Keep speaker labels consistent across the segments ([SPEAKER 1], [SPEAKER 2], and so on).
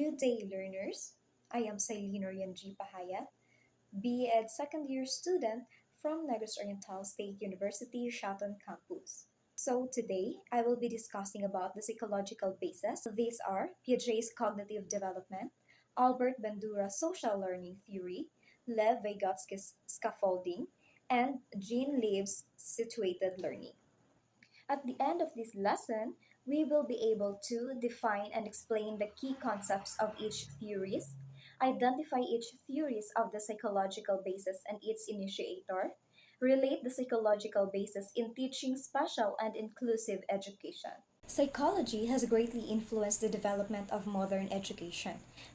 [SPEAKER 1] Good day, learners. I am Celine Orion G. Pahayat, B.Ed second year student from Negros Oriental State University, Shaton Campus. So today, I will be discussing about the psychological basis. These are Piaget's cognitive development, Albert Bandura's social learning theory, Lev Vygotsky's scaffolding, and Jean Leaves' situated learning. At the end of this lesson, we will be able to define and explain the key concepts of each theories, identify each theories of the psychological basis and its initiator, relate the psychological basis in teaching special and inclusive education. Psychology has greatly influenced the development of modern education.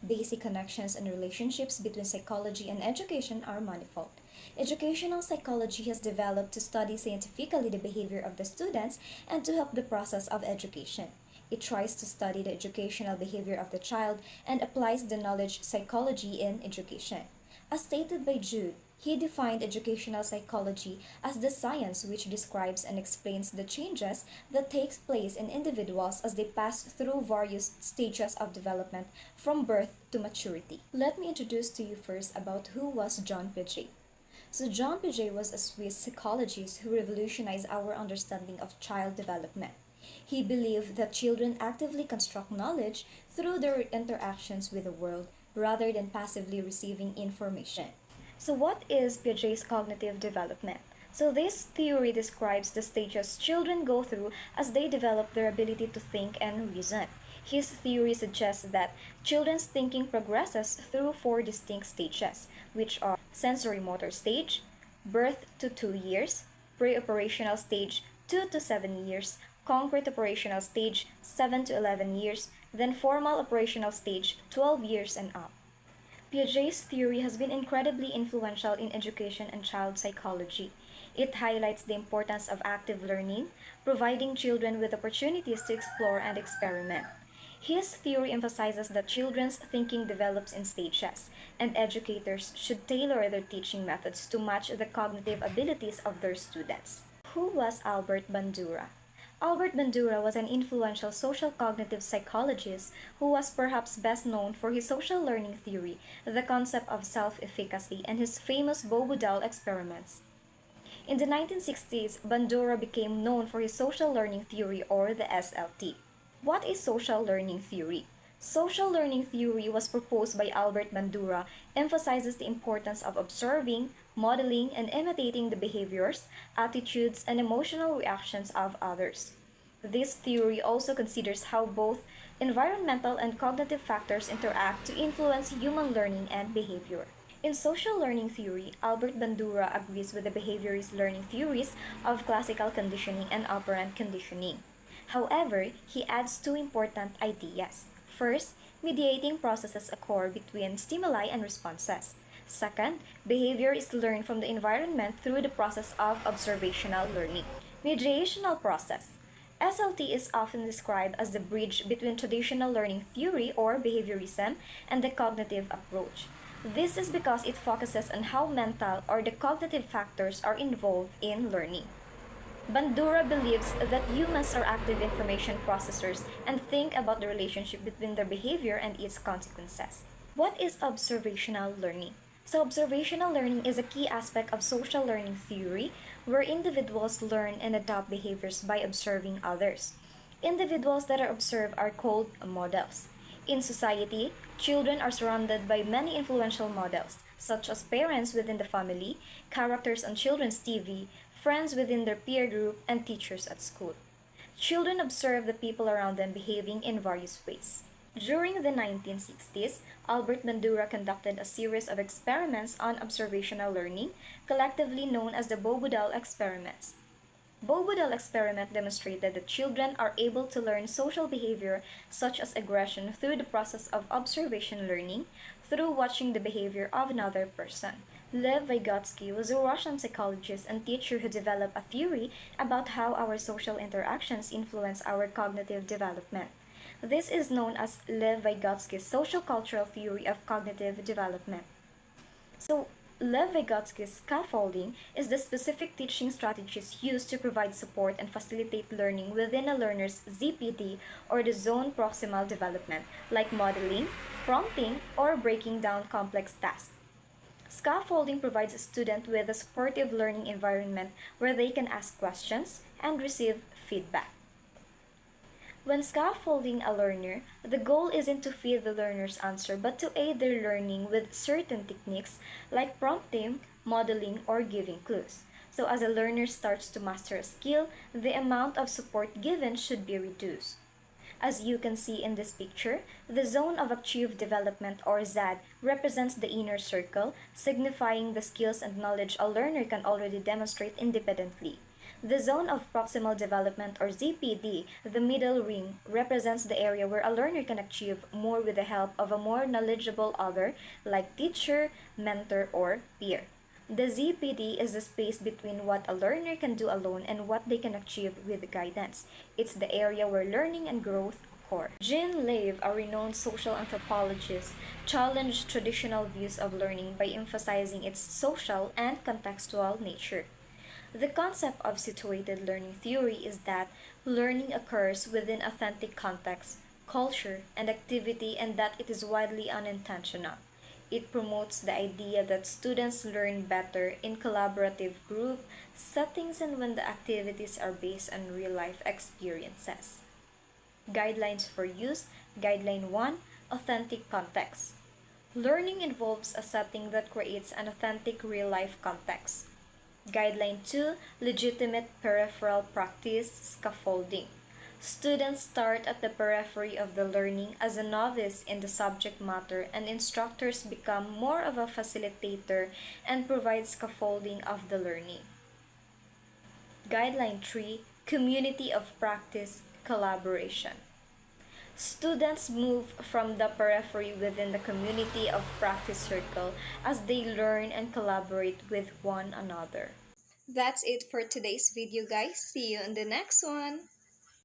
[SPEAKER 1] Basic connections and relationships between psychology and education are manifold. Educational psychology has developed to study scientifically the behavior of the students and to help the process of education. It tries to study the educational behavior of the child and applies the knowledge psychology in education. As stated by Jude, he defined educational psychology as the science which describes and explains the changes that takes place in individuals as they pass through various stages of development from birth to maturity. Let me introduce to you first about who was John Piaget. So John Piaget was a Swiss psychologist who revolutionized our understanding of child development. He believed that children actively construct knowledge through their interactions with the world rather than passively receiving information. So what is Piaget's cognitive development? So this theory describes the stages children go through as they develop their ability to think and reason. His theory suggests that children's thinking progresses through four distinct stages, which are sensory motor stage, birth to 2 years, pre-operational stage 2 to 7 years, concrete operational stage 7 to 11 years, then formal operational stage 12 years and up. Piaget's theory has been incredibly influential in education and child psychology. It highlights the importance of active learning, providing children with opportunities to explore and experiment. His theory emphasizes that children's thinking develops in stages, and educators should tailor their teaching methods to match the cognitive abilities of their students. Who was Albert Bandura? Albert Bandura was an influential social cognitive psychologist who was perhaps best known for his social learning theory, the concept of self-efficacy, and his famous Bobo-Doll experiments. In the 1960s, Bandura became known for his social learning theory, or the SLT. What is social learning theory? Social learning theory was proposed by Albert Bandura, emphasizes the importance of observing, modeling, and imitating the behaviors, attitudes, and emotional reactions of others. This theory also considers how both environmental and cognitive factors interact to influence human learning and behavior. In social learning theory, Albert Bandura agrees with the behaviorist learning theories of classical conditioning and operant conditioning. However, he adds two important ideas. First, mediating processes occur between stimuli and responses. Second, behavior is learned from the environment through the process of observational learning. Mediational process. SLT is often described as the bridge between traditional learning theory or behaviorism and the cognitive approach. This is because it focuses on how mental or the cognitive factors are involved in learning. Bandura believes that humans are active information processors and think about the relationship between their behavior and its consequences. What is observational learning? So, observational learning is a key aspect of social learning theory where individuals learn and adopt behaviors by observing others. Individuals that are observed are called models. In society, children are surrounded by many influential models, such as parents within the family, characters on children's TV, friends within their peer group, and teachers at school. Children observe the people around them behaving in various ways. During the 1960s, Albert Bandura conducted a series of experiments on observational learning, collectively known as the Bobo-Doll experiments. Bobo-Doll experiment demonstrated that children are able to learn social behavior such as aggression through the process of observation learning through watching the behavior of another person. Lev Vygotsky was a Russian psychologist and teacher who developed a theory about how our social interactions influence our cognitive development. This is known as Lev Vygotsky's social cultural theory of cognitive development. So, Lev Vygotsky's scaffolding is the specific teaching strategies used to provide support and facilitate learning within a learner's ZPD or the zone proximal development, like modeling, prompting, or breaking down complex tasks. Scaffolding provides a student with a supportive learning environment where they can ask questions and receive feedback. When scaffolding a learner, the goal isn't to feed the learner's answer but to aid their learning with certain techniques like prompting, modeling, or giving clues. So, as a learner starts to master a skill, the amount of support given should be reduced. As you can see in this picture, the zone of achieved development or ZAD represents the inner circle, signifying the skills and knowledge a learner can already demonstrate independently. The zone of proximal development or ZPD, the middle ring, represents the area where a learner can achieve more with the help of a more knowledgeable other like teacher, mentor, or peer. The ZPD is the space between what a learner can do alone and what they can achieve with guidance. It's the area where learning and growth occur. Jean Lave, a renowned social anthropologist, challenged traditional views of learning by emphasizing its social and contextual nature. The concept of situated learning theory is that learning occurs within authentic context, culture, and activity, and that it is widely unintentional. It promotes the idea that students learn better in collaborative group settings and when the activities are based on real life experiences. Guidelines for use. Guideline 1: Authentic context. Learning involves a setting that creates an authentic real life context. Guideline 2: Legitimate peripheral practice. Scaffolding. Students start at the periphery of the learning as a novice in the subject matter, and instructors become more of a facilitator and provide scaffolding of the learning. Guideline 3: Community of practice. Collaboration. Students move from the periphery within the community of practice circle as they learn and collaborate with one another. That's it for today's video, guys. See you in the next one.